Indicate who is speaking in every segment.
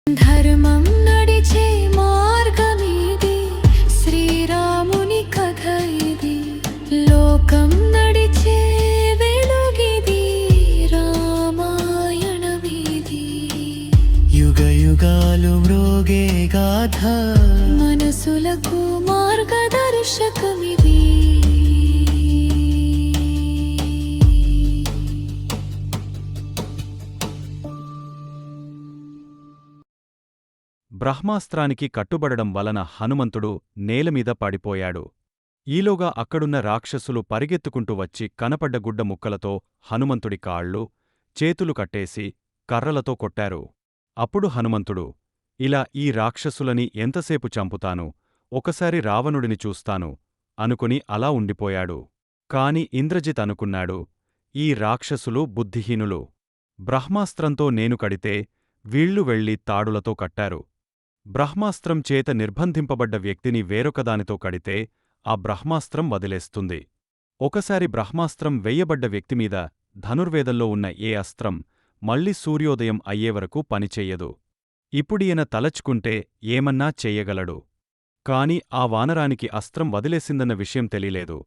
Speaker 1: ధర్మం నడిచే మార్గమిది, శ్రీరాముని కథ ఇది. లోకం నడిచే వెలుగిది, రామాయణ వీధి.
Speaker 2: యుగ యుగాలు మ్రోగే గాథ,
Speaker 1: మనసులకు మార్గదర్శకమిది.
Speaker 3: బ్రహ్మాస్త్రానికి కట్టుబడడం వలన హనుమంతుడు నేలమీద పడిపోయాడు. ఈలోగా అక్కడున్న రాక్షసులు పరిగెత్తుకుంటూ వచ్చి కనపడ్డ గుడ్డ ముక్కలతో హనుమంతుడి కాళ్ళు, చేతులు కట్టేసి కర్రలతో కొట్టారు. అప్పుడు హనుమంతుడు, ఇలా ఈ రాక్షసులని ఎంతసేపు చంపుతాను, ఒకసారి రావణుడిని చూస్తాను అనుకుని అలా ఉండిపోయాడు. కాని ఇంద్రజిత్ అనుకున్నాడు, ఈ రాక్షసులు బుద్ధిహీనులు. బ్రహ్మాస్త్రంతో నేను కడితే వీళ్లు వెళ్లి తాడులతో కట్టారు. బ్రహ్మాస్త్రం చేత నిర్బంధింపబడ్డ వ్యక్తిని వేరొకదానితో కడితే ఆ బ్రహ్మాస్త్రం వదిలేస్తుంది. ఒకసారి బ్రహ్మాస్త్రం వెయ్యబడ్డ వ్యక్తిమీద ధనుర్వేదంలో ఉన్న ఏ అస్త్రం మళ్ళీ సూర్యోదయం అయ్యేవరకు పనిచెయ్యదు. ఇప్పుడియన తలచుకుంటే ఏమన్నా చెయ్యగలడు. కాని ఆ వానరానికి అస్త్రం వదిలేసిందన్న విషయం తెలీలేదు.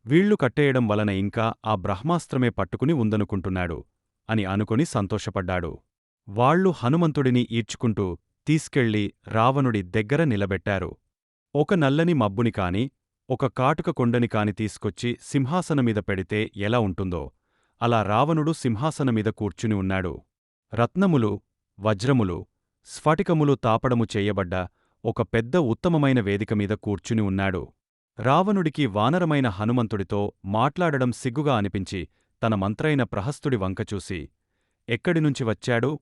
Speaker 3: వీళ్లు కట్టేయడం వలన ఇంకా ఆ బ్రహ్మాస్త్రమే పట్టుకుని ఉందనుకుంటున్నాడు అని అనుకుని సంతోషపడ్డాడు. వాళ్లు హనుమంతుడిని ఈడ్చుకుంటూ తీసుకెళ్లి రావణుడి దగ్గర నిలబెట్టారు. ఒక నల్లని మబ్బుని కాని, ఒక కాటుక కొండని కాని తీసుకొచ్చి సింహాసనమీద పెడితే ఎలా ఉంటుందో అలా రావణుడు సింహాసనమీద కూర్చుని ఉన్నాడు. రత్నములు, వజ్రములు, స్ఫటికములు తాపడము చెయ్యబడ్డ ఒక పెద్ద ఉత్తమమైన వేదికమీద కూర్చుని ఉన్నాడు. రావణుడికి వానరమైన హనుమంతుడితో మాట్లాడడం సిగ్గుగా అనిపించి తన మంత్రైన ప్రహస్తుడి వంకచూసి, ఎక్కడినుంచి వచ్చాడు?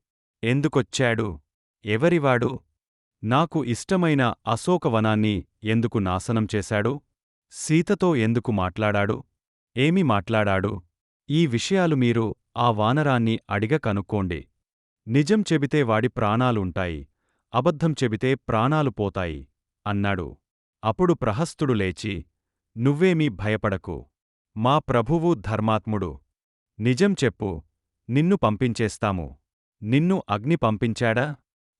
Speaker 3: ఎందుకొచ్చాడు? ఎవరివాడు? నాకు ఇష్టమైన అశోకవనాన్ని ఎందుకు నాశనం చేశాడు? సీతతో ఎందుకు మాట్లాడాడు? ఏమి మాట్లాడాడు? ఈ విషయాలు మీరు ఆ వానరాన్ని అడిగ కనుక్కోండి. నిజం చెబితే వాడి ప్రాణాలుంటాయి, అబద్ధం చెబితే ప్రాణాలు పోతాయి అన్నాడు. అప్పుడు ప్రహస్తుడు లేచి, నువ్వేమీ భయపడకు. మా ప్రభువు ధర్మాత్ముడు. నిజం చెప్పు, నిన్ను పంపించేస్తాము. నిన్ను అగ్ని పంపించాడా?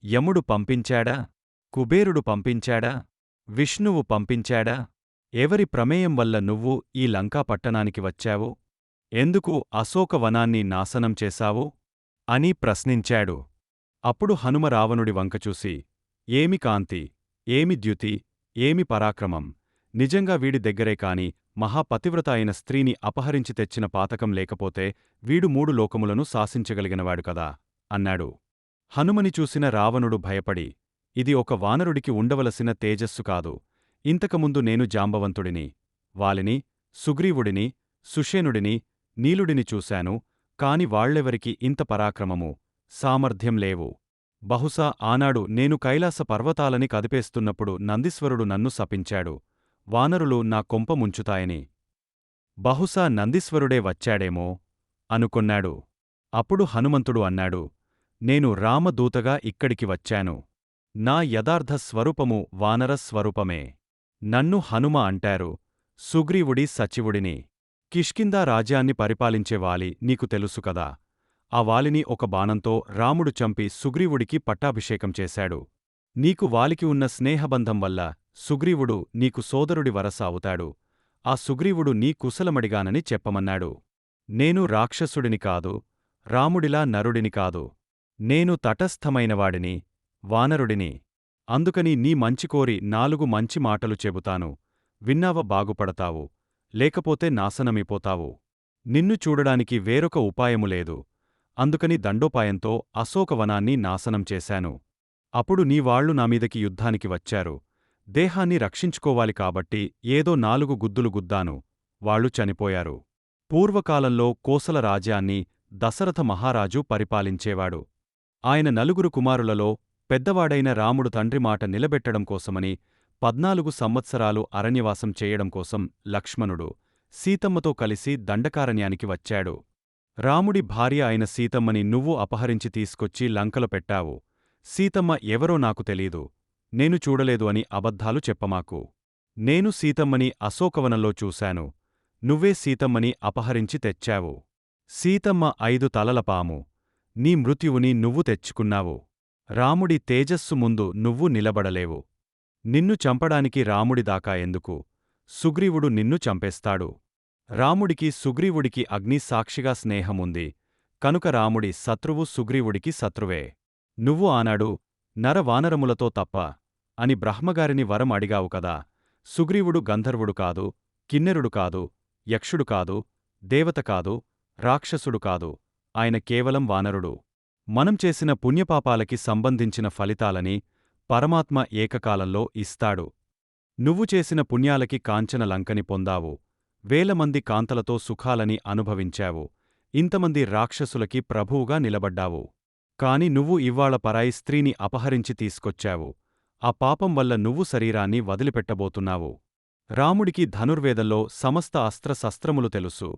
Speaker 3: యముడు పంపించాడా? కుబేరుడు పంపించాడా? విష్ణువు పంపించాడా? ఎవరి ప్రమేయం వల్ల నువ్వు ఈ లంకాపట్టణానికి వచ్చావు? ఎందుకు అశోకవనాన్ని నాశనం చేశావు? అని ప్రశ్నించాడు. అప్పుడు హనుమ రావణుడి వంకచూసి, ఏమి కాంతి, ఏమి ద్యుతి, ఏమి పరాక్రమం! నిజంగా వీడి దగ్గరే కాని మహాపతివ్రత అయిన స్త్రీని అపహరించి తెచ్చిన పాతకం లేకపోతే వీడు 3 లోకములను శాసించగలిగినవాడు కదా అన్నాడు. హనుమని చూసిన రావణుడు భయపడి, ఇది ఒక వానరుడికి ఉండవలసిన తేజస్సు కాదు. ఇంతకుముందు నేను జాంబవంతుడిని, వాలిని, సుగ్రీవుడిని, సుషేనుడిని, నీలుడిని చూశాను. కాని వాళ్లెవరికి ఇంత పరాక్రమము, సామర్థ్యం లేవు. బహుశా ఆనాడు నేను కైలాస పర్వతాలని కదిపేస్తున్నప్పుడు నందీశ్వరుడు నన్ను శపించాడు, వానరులు నా కొంప ముంచుతాయని. బహుశా నందీశ్వరుడే వచ్చాడేమో అనుకొన్నాడు. అప్పుడు హనుమంతుడు అన్నాడు, నేను రామదూతగా ఇక్కడికి వచ్చాను. నా యథార్థ స్వరూపము వానర స్వరూపమే. నన్ను హనుమ అంటారు. సుగ్రీవుడి సచివుడిని. కిష్కిందా రాజ్యాన్ని పరిపాలించే వాలి నీకు తెలుసు కదా. ఆ వాలిని ఒక బాణంతో రాముడు చంపి సుగ్రీవుడికి పట్టాభిషేకం చేశాడు. నీకు వాలికి ఉన్న స్నేహబంధం వల్ల సుగ్రీవుడు నీకు సోదరుడి వరస అవుతాడు. ఆ సుగ్రీవుడు నీ కుశలమడిగానని చెప్పమన్నాడు. నేను రాక్షసుడిని కాదు, రాముడిలా నరుడిని కాదు. నేను తటస్థమైనవాడిని, వానరుడిని. అందుకని నీ మంచికోరి 4 మంచి మాటలు చెబుతాను, విన్నావ బాగుపడతావు, లేకపోతే నాశనమిపోతావు. నిన్ను చూడడానికి వేరొక ఉపాయము లేదు. అందుకని దండోపాయంతో అశోకవనాన్ని నాశనం చేశాను. అప్పుడు నీవాళ్లు నామీదకి యుద్ధానికి వచ్చారు. దేహాన్ని రక్షించుకోవాలి కాబట్టి ఏదో 4 గుద్దులు గుద్దాను, వాళ్లు చనిపోయారు. పూర్వకాలంలో కోసల రాజ్యాన్ని దశరథ మహారాజు పరిపాలించేవాడు. ఆయన 4 కుమారులలో పెద్దవాడైన రాముడు తండ్రి మాట నిలబెట్టడం కోసమని 14 సంవత్సరాలు అరణ్యవాసం చేయడం కోసం లక్ష్మణుడు సీతమ్మతో కలిసి దండకారణ్యానికి వచ్చాడు. రాముడి భార్య అయిన సీతమ్మని నువ్వు అపహరించి తీసుకొచ్చి లంకలో పెట్టావు. సీతమ్మ ఎవరో నాకు తెలీదు, నేను చూడలేదు అని అబద్ధాలు చెప్పమాకు. నేను సీతమ్మని అశోకవనంలో చూశాను. నువ్వే సీతమ్మని అపహరించి తెచ్చావు. సీతమ్మ 5 తలల పాము. నీ మృత్యువుని నువ్వు తెచ్చుకున్నావు. రాముడి తేజస్సు ముందు నువ్వు నిలబడలేవు. నిన్ను చంపడానికి రాముడిదాకా ఎందుకు? సుగ్రీవుడు నిన్ను చంపేస్తాడు. రాముడికి సుగ్రీవుడికి అగ్ని సాక్షిగా స్నేహముంది, కనుక రాముడి శత్రువు సుగ్రీవుడికి శత్రువే. నువ్వు ఆనాడు నరవానరములతో తప్ప అని బ్రహ్మగారిని వరం అడిగావు కదా. సుగ్రీవుడు గంధర్వుడు కాదు, కిన్నెరుడు కాదు, యక్షుడు కాదు, దేవత కాదు, రాక్షసుడు కాదు, ఆయన కేవలం వానరుడు. మనం చేసిన పుణ్యపాపాలకి సంబంధించిన ఫలితాలని పరమాత్మ ఏకకాలంలో ఇస్తాడు. నువ్వు చేసిన పుణ్యాలకి కాంచన లంకని పొందావు, వేలమంది కాంతలతో సుఖాలని అనుభవించావు, ఇంతమంది రాక్షసులకి ప్రభువుగా నిలబడ్డావు. కాని నువ్వు ఇవ్వాళ పరాయి స్త్రీని అపహరించి తీసుకొచ్చావు. ఆ పాపం వల్ల నువ్వు శరీరాన్ని వదిలిపెట్టబోతున్నావు. రాముడికి ధనుర్వేదంలో సమస్త అస్త్రశస్త్రములు తెలుసు,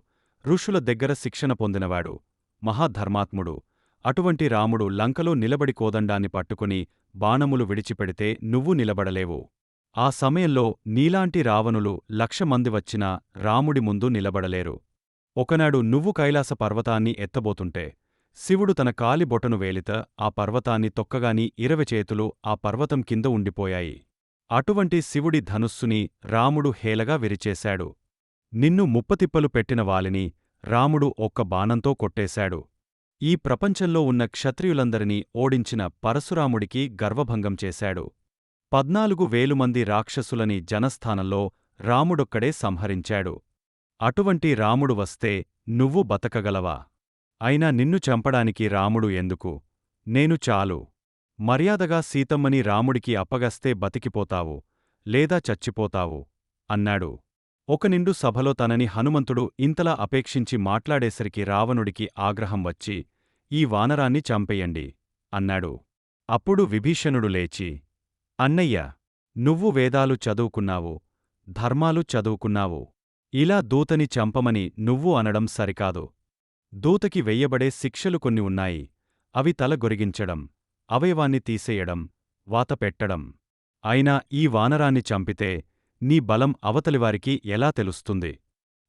Speaker 3: ఋషుల దగ్గర శిక్షణ పొందినవాడు, మహాధర్మాత్ముడు. అటువంటి రాముడు లంకలో నిలబడి కోదండాన్ని పట్టుకుని బాణములు విడిచిపెడితే నువ్వు నిలబడలేవు. ఆ సమయంలో నీలాంటి రావణులు 1,00,000 మంది వచ్చినా రాముడి ముందు నిలబడలేరు. ఒకనాడు నువ్వు కైలాస పర్వతాన్ని ఎత్తబోతుంటే శివుడు తన కాలి బొటను వేలిత ఆ పర్వతాన్ని తొక్కగాని 20 చేతులు ఆ పర్వతం కింద ఉండిపోయాయి. అటువంటి శివుడి ధనుస్సుని రాముడు హేలగా విరిచేశాడు. నిన్ను ముప్పతిప్పలు పెట్టిన వాలిని రాముడు ఒక్క బాణంతో కొట్టేశాడు. ఈ ప్రపంచంలో ఉన్న క్షత్రియులందరినీ ఓడించిన పరశురాముడికి గర్వభంగం చేశాడు. 14,000 మంది రాక్షసులని జనస్థానంలో రాముడొక్కడే సంహరించాడు. అటువంటి రాముడు వస్తే నువ్వు బతకగలవా? అయినా నిన్ను చంపడానికి రాముడు ఎందుకు? నేను చాలు. మర్యాదగా సీతమ్మని రాముడికి అప్పగస్తే బతికిపోతావు, లేదా చచ్చిపోతావు అన్నాడు. ఒక నిండు సభలో తనని హనుమంతుడు ఇంతలా అపేక్షించి మాట్లాడేసరికి రావణుడికి ఆగ్రహం వచ్చి, ఈ వానరాన్ని చంపెయ్యండి అన్నాడు. అప్పుడు విభీషణుడు లేచి, అన్నయ్య, నువ్వు వేదాలు చదువుకున్నావు, ధర్మాలు చదువుకున్నావు, ఇలా దూతని చంపమని నువ్వు అనడం సరికాదు. దూతకి వెయ్యబడే శిక్షలు కొన్ని ఉన్నాయి. అవి తల గొరిగించడం, అవయవాన్ని తీసేయడం, వాత పెట్టడం. అయినా ఈ వానరాన్ని చంపితే నీ బలం అవతలివారికి ఎలా తెలుస్తుంది?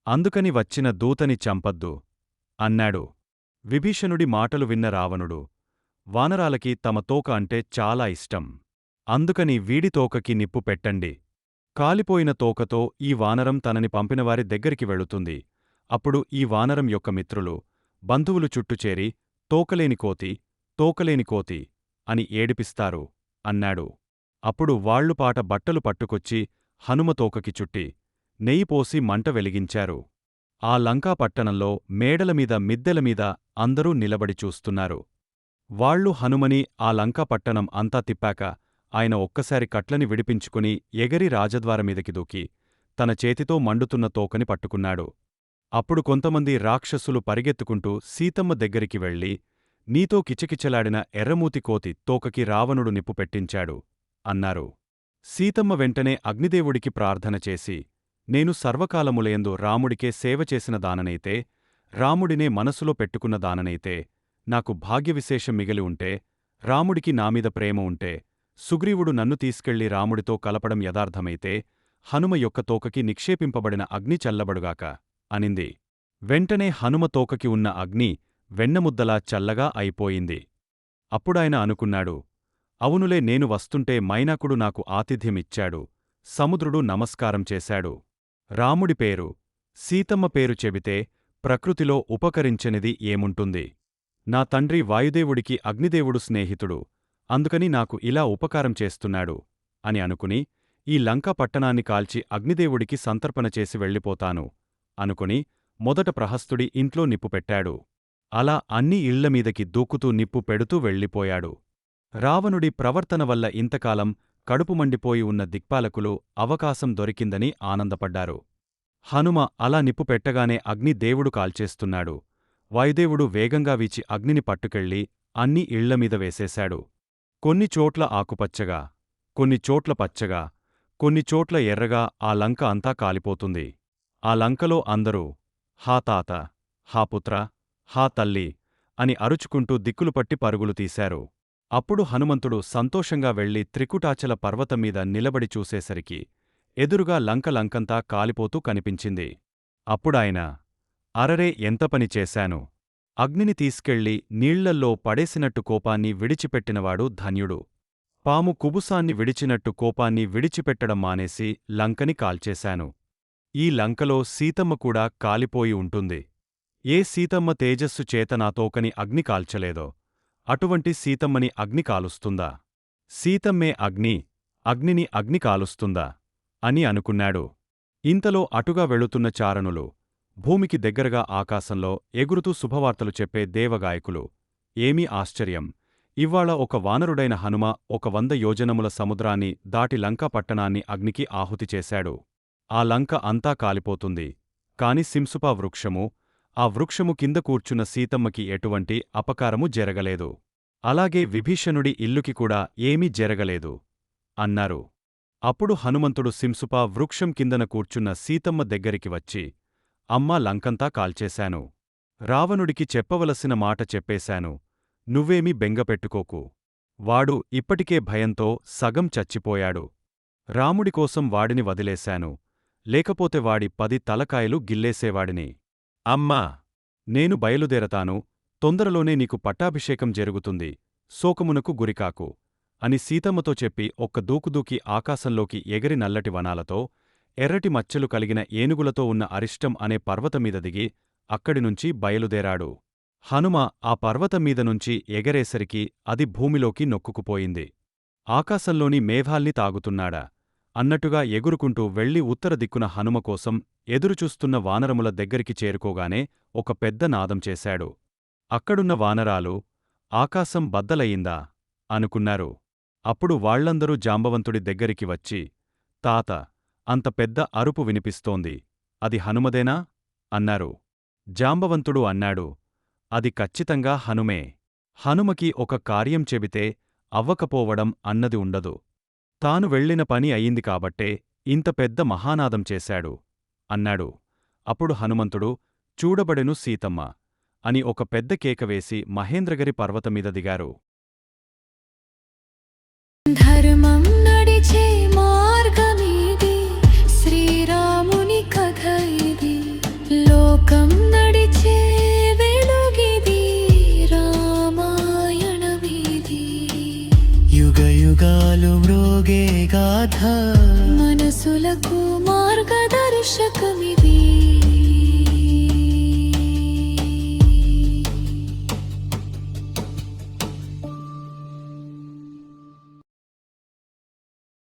Speaker 3: అందుకని వచ్చిన దూతని చంపద్దు అన్నాడు. విభీషణుడి మాటలు విన్న రావణుడు, వానరాలకి తమ తోక అంటే చాలా ఇష్టం, అందుకని వీడి తోకకి నిప్పు పెట్టండి. కాలిపోయిన తోకతో ఈ వానరం తనని పంపినవారి దగ్గరికి వెళుతుంది. అప్పుడు ఈ వానరం యొక్క మిత్రులు, బంధువులు చుట్టుచేరి తోకలేని కోతి, తోకలేని కోతి అని ఏడిపిస్తారు అన్నాడు. అప్పుడు వాళ్లుపాట బట్టలు పట్టుకొచ్చి హనుమ తోకకి చుట్టి నెయ్యిపోసి మంట వెలిగించారు. ఆ లంకా పట్టణంలో మేడలమీద మిద్దెలమీద అందరూ నిలబడి చూస్తున్నారు. వాళ్లు హనుమని ఆ లంకా పట్టణం అంతా తిప్పాక ఆయన ఒక్కసారి కట్లని విడిపించుకుని ఎగరి రాజద్వారమీదకి దూకి తన చేతితో మండుతున్న తోకని పట్టుకున్నాడు. అప్పుడు కొంతమంది రాక్షసులు పరిగెత్తుకుంటూ సీతమ్మ దగ్గరికి వెళ్ళి, నీతో కిచకిచలాడిన ఎర్రమూతి కోతి తోకకి రావణుడు నిప్పు పెట్టించాడు అన్నారు. సీతమ్మ వెంటనే అగ్నిదేవుడికి ప్రార్థన చేసి, నేను సర్వకాలములయందు రాముడికే సేవ చేసిన దాననైతే, రాముడినే మనసులో పెట్టుకున్న దాననైతే, నాకు భాగ్యవిశేషం మిగిలి ఉంటే, రాముడికి నామీద ప్రేమ ఉంటే, సుగ్రీవుడు నన్ను తీసుకెళ్లి రాముడితో కలపడం యథార్థమైతే, హనుమ యొక్క తోకకి నిక్షేపింపబడిన అగ్ని చల్లబడుగాక అనింది. వెంటనే హనుమ తోకకి ఉన్న అగ్ని వెన్నముద్దలా చల్లగా అయిపోయింది. అప్పుడాయన అనుకున్నాడు, అవునులే, నేను వస్తుంటే మైనాకుడు నాకు ఆతిథ్యమిచ్చాడు, సముద్రుడు నమస్కారం చేశాడు. రాముడి పేరు, సీతమ్మ పేరు చెబితే ప్రకృతిలో ఉపకరించనిది ఏముంటుంది? నా తండ్రి వాయుదేవుడికి అగ్నిదేవుడు స్నేహితుడు, అందుకని నాకు ఇలా ఉపకారం చేస్తున్నాడు అని అనుకుని ఈ లంకా పట్టణాన్ని కాల్చి అగ్నిదేవుడికి సంతర్పణ చేసి వెళ్ళిపోతాను అనుకుని మొదట ప్రహస్తుడి ఇంట్లో నిప్పు పెట్టాడు. అలా అన్ని ఇళ్లమీదకి దూకుతూ నిప్పు పెడుతూ వెళ్ళిపోయాడు. రావణుడి ప్రవర్తన వల్ల ఇంతకాలం కడుపు మండిపోయి ఉన్న దిక్పాలకులు అవకాశం దొరికిందని ఆనందపడ్డారు. హనుమ అలా నిప్పు పెట్టగానే అగ్ని దేవుడు కాల్చేస్తున్నాడు. వాయుదేవుడు వేగంగా వీచి అగ్నిని పట్టుకెళ్ళి అన్ని ఇళ్లమీద వేసేశాడు. కొన్ని చోట్ల ఆకుపచ్చగా, కొన్ని చోట్ల పచ్చగా, కొన్ని చోట్ల ఎర్రగా ఆ లంక అంతా కాలిపోతుంది. ఆ లంకలో అందరూ హా తాత, హా పుత్ర, హా తల్లి అని అరుచుకుంటూ దిక్కులుపట్టి పరుగులు తీశారు. అప్పుడు హనుమంతుడు సంతోషంగా వెళ్లి త్రికుటాచల పర్వతంమీద నిలబడి చూసేసరికి ఎదురుగా లంకంతా కాలిపోతూ కనిపించింది. అప్పుడాయన, అరరే, ఎంత పని చేశాను! అగ్నిని తీసుకెళ్లి నీళ్లల్లో పడేసినట్టు కోపాన్ని విడిచిపెట్టినవాడు ధన్యుడు. పాము కుబుసాన్ని విడిచినట్టు కోపాన్ని విడిచిపెట్టడం మానేసి లంకని కాల్చేశాను. ఈ లంకలో సీతమ్మ కూడా కాలిపోయి ఉంటుంది. ఏ సీతమ్మ తేజస్సు చేత నా తోకని అగ్ని కాల్చలేదో అటువంటి సీతమ్మని అగ్ని కాలుస్తుందా? సీతమ్మే అగ్నిని అగ్ని కాలుస్తుందా? అని అనుకున్నాడు. ఇంతలో అటుగా వెళుతున్న చారణులు, భూమికి దగ్గరగా ఆకాశంలో ఎగురుతూ శుభవార్తలు చెప్పే దేవగాయకులు, ఏమీ ఆశ్చర్యం! ఇవ్వాళ ఒక వానరుడైన హనుమ 100 యోజనముల సముద్రాన్ని దాటి లంకా పట్టణాన్ని అగ్నికి ఆహుతి చేశాడు. ఆ లంక అంతా కాలిపోతుంది. కాని సింసుపా వృక్షము, ఆ వృక్షము కింద కూర్చున్న సీతమ్మకి ఎటువంటి అపకారము జరగలేదు. అలాగే విభీషణుడి ఇల్లుకి కూడా ఏమీ జరగలేదు అన్నారు. అప్పుడు హనుమంతుడు సింసుపా వృక్షం కిందన కూర్చున్న సీతమ్మ దగ్గరికి వచ్చి, అమ్మా, లంకంతా కాల్చేశాను. రావణుడికి చెప్పవలసిన మాట చెప్పేశాను. నువ్వేమీ బెంగపెట్టుకోకు. వాడు ఇప్పటికే భయంతో సగం చచ్చిపోయాడు. రాముడికోసం వాడిని వదిలేశాను. లేకపోతే వాడి 10 తలకాయలు గిల్లేసేవాడిని. అమ్మా, నేను బయలుదేరతాను. తొందరలోనే నీకు పట్టాభిషేకం జరుగుతుంది. శోకమునకు గురికాకు అని సీతమ్మతో చెప్పి ఒక్క దూకుదూకి ఆకాశంలోకి ఎగిరి నల్లటి వనాలతో, ఎర్రటి మచ్చలు కలిగిన ఏనుగులతో ఉన్న అరిష్టం అనే పర్వతమీద దిగి అక్కడినుంచి బయలుదేరాడు. హనుమ ఆ పర్వతమీదనుంచి ఎగరేసరికి అది భూమిలోకి నొక్కుకుపోయింది. ఆకాశంలోని మేఘాల్ని తాగుతున్నాడా అన్నట్టుగా ఎగురుకుంటూ వెళ్లి ఉత్తర దిక్కున హనుమ కోసం ఎదురుచూస్తున్న వానరముల దగ్గరికి చేరుకోగానే ఒక పెద్ద నాదం చేశాడు. అక్కడున్న వానరాలు, ఆకాశం బద్దలయిందా అనుకున్నారు. అప్పుడు వాళ్లందరూ జాంబవంతుడి దగ్గరికి వచ్చి, తాత, అంత పెద్ద అరుపు వినిపిస్తోంది, అది హనుమదేనా అన్నారు. జాంబవంతుడు అన్నాడు, అది ఖచ్చితంగా హనుమే. హనుమకి ఒక కార్యం చెబితే అవ్వకపోవడం అన్నది ఉండదు. తాను వెళ్లిన పని అయింది కాబట్టే ఇంత పెద్ద మహానాదం చేశాడు అన్నాడు. అప్పుడు హనుమంతుడు, చూడబడెను సీతమ్మ అని ఒక పెద్ద కేకవేసి మహేంద్రగిరి పర్వతమీద దిగారు.
Speaker 1: ధర్మం నడిచే మార్గమీది, శ్రీరాముని కథ ఇది. లోకం నడిచే వెలుగిది, రామాయణమీది.
Speaker 2: యుగ యుగాలు మ్రోగే గాథ,
Speaker 1: మనసులకు మార్గ